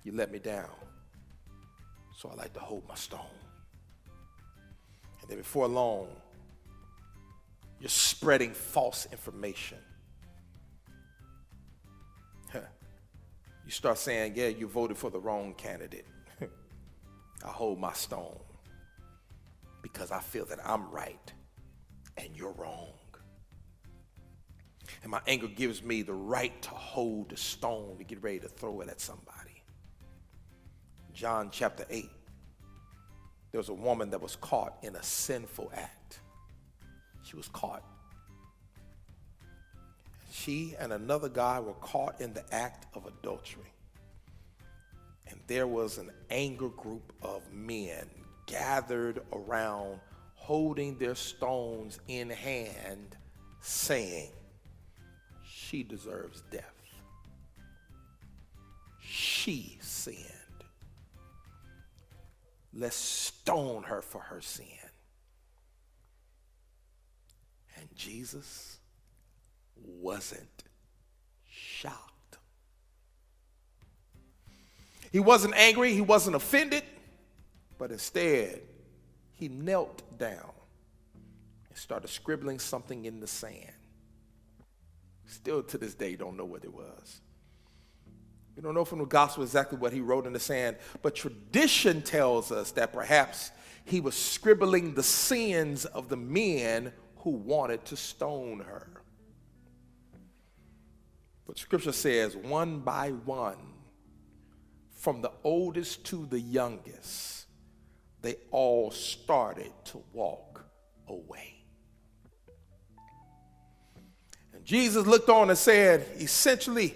You let me down, so I like to hold my stone. And then before long, you're spreading false information. You start saying, yeah, you voted for the wrong candidate. I hold my stone because I feel that I'm right and you're wrong. And my anger gives me the right to hold the stone to get ready to throw it at somebody. John chapter 8, there was a woman that was caught in a sinful act. She was caught. She and another guy were caught in the act of adultery. And there was an anger group of men gathered around, holding their stones in hand, saying, she deserves death. She sinned. Let's stone her for her sin. And Jesus wasn't shocked. He wasn't angry, he wasn't offended, but instead he knelt down and started scribbling something in the sand. Still to this day don't know what it was. We don't know from the gospel exactly what he wrote in the sand, but tradition tells us that perhaps he was scribbling the sins of the men who wanted to stone her. But scripture says, one by one, from the oldest to the youngest, they all started to walk away. And Jesus looked on and said, essentially,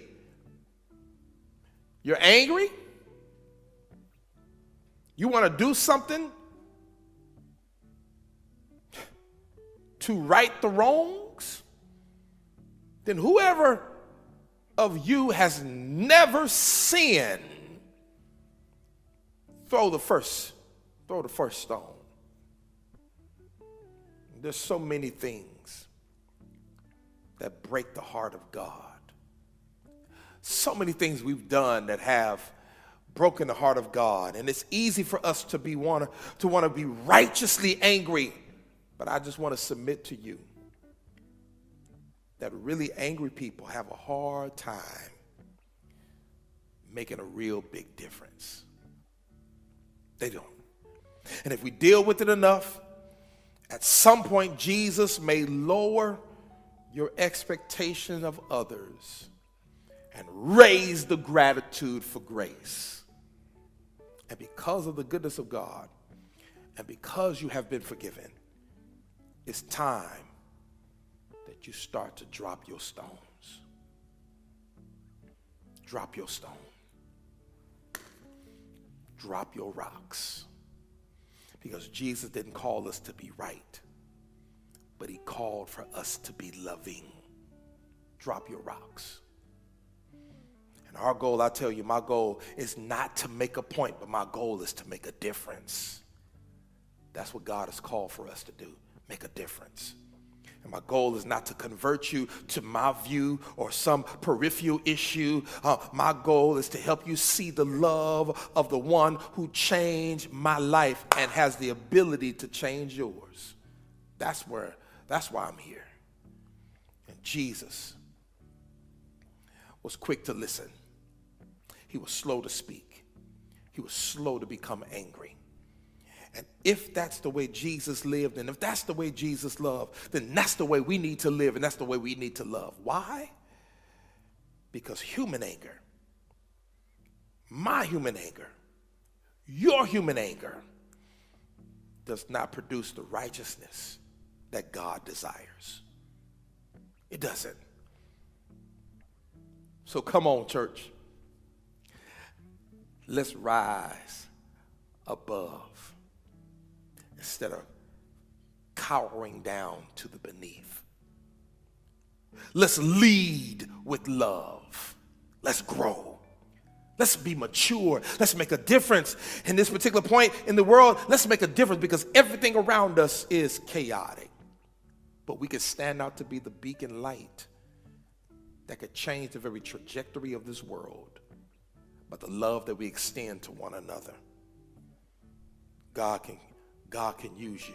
you're angry? You want to do something to right the wrongs? Then whoever of you has never sinned, throw the first stone. There's so many things that break the heart of God. So many things we've done that have broken the heart of God. And it's easy for us to want to be righteously angry. But I just want to submit to you that really angry people have a hard time making a real big difference. They don't. And if we deal with it enough, at some point Jesus may lower your expectation of others and raise the gratitude for grace. And because of the goodness of God, and because you have been forgiven, it's time that you start to drop your stones. Drop your stone. Drop your rocks. Because Jesus didn't call us to be right, but he called for us to be loving. Drop your rocks. And our goal, I tell you, my goal is not to make a point, but my goal is to make a difference. That's what God has called for us to do, make a difference. And my goal is not to convert you to my view or some peripheral issue. My goal is to help you see the love of the one who changed my life and has the ability to change yours. That's why I'm here. And Jesus was quick to listen. He was slow to speak. He was slow to become angry. And if that's the way Jesus lived, and if that's the way Jesus loved, then that's the way we need to live, and that's the way we need to love. Why? Because human anger, my human anger, your human anger, does not produce the righteousness that God desires. It doesn't. So come on, church. Let's rise above instead of cowering down to the beneath. Let's lead with love. Let's grow. Let's be mature. Let's make a difference. In this particular point in the world, let's make a difference because everything around us is chaotic. But we can stand out to be the beacon light that could change the very trajectory of this world by the love that we extend to one another. God can use you.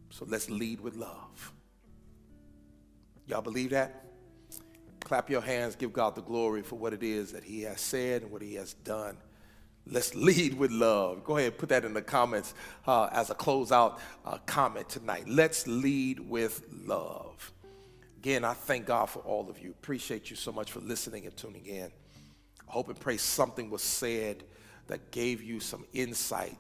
So let's lead with love. Y'all believe that? Clap your hands, give God the glory for what it is that he has said and what he has done. Let's lead with love. Go ahead and put that in the comments as a closeout comment tonight. Let's lead with love. Again, I thank God for all of you. Appreciate you so much for listening and tuning in. I hope and pray something was said that gave you some insight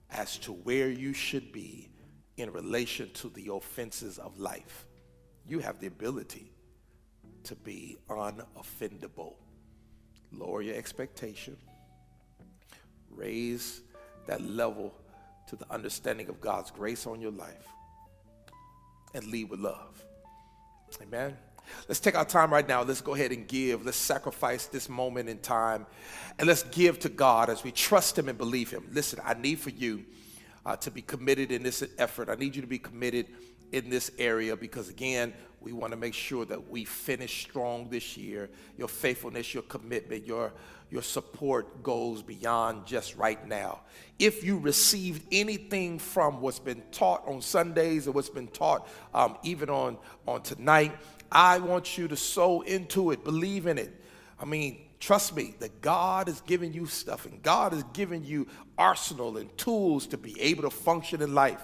as to where you should be in relation to the offenses of life. You have the ability to be unoffendable. Lower your expectation. Raise that level to the understanding of God's grace on your life. And lead with love. Amen. Let's take our time right now. Let's go ahead and give. Let's sacrifice this moment in time. And let's give to God as we trust him and believe him. Listen, I need for you to be committed in this effort. I need you to be committed in this area because, again, we want to make sure that we finish strong this year. Your faithfulness, your commitment, your support goes beyond just right now. If you received anything from what's been taught on Sundays or what's been taught even on tonight, I want you to sow into it, believe in it. I mean, trust me, that God is giving you stuff and God is giving you arsenal and tools to be able to function in life.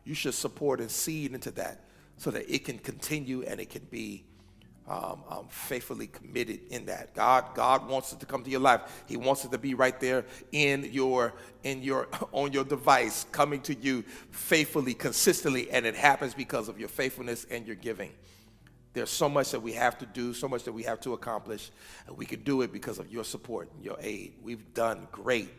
You should support and seed into that so that it can continue and it can be faithfully committed in that. God wants it to come to your life. He wants it to be right there in your on your device, coming to you faithfully, consistently, and it happens because of your faithfulness and your giving. There's so much that we have to do, so much that we have to accomplish, and we can do it because of your support and your aid. We've done great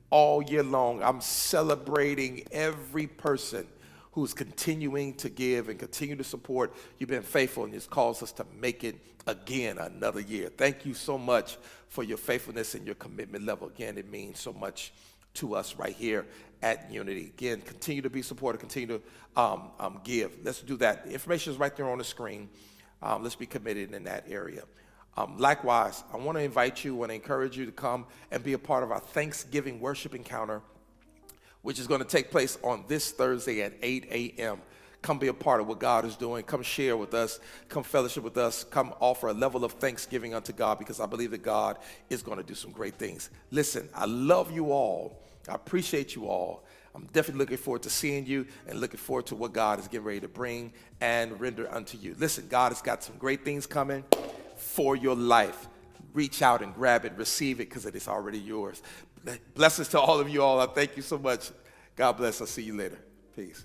all year long. I'm celebrating every person who's continuing to give and continue to support. You've been faithful, and it's caused us to make it again another year. Thank you so much for your faithfulness and your commitment level. Again, it means so much to us right here at Unity. Again, continue to be supportive, continue to give. Let's do that. The information is right there on the screen. Let's be committed in that area. Likewise, I want to invite you and encourage you to come and be a part of our Thanksgiving worship encounter, which is going to take place on this Thursday at 8 a.m. Come be a part of what God is doing. Come share with us. Come fellowship with us. Come offer a level of thanksgiving unto God, because I believe that God is going to do some great things. Listen, I love you all. I appreciate you all. I'm definitely looking forward to seeing you and looking forward to what God is getting ready to bring and render unto you. Listen, God has got some great things coming for your life. Reach out and grab it, receive it, because it is already yours. Blessings to all of you all. I thank you so much. God bless. I'll see you later. Peace.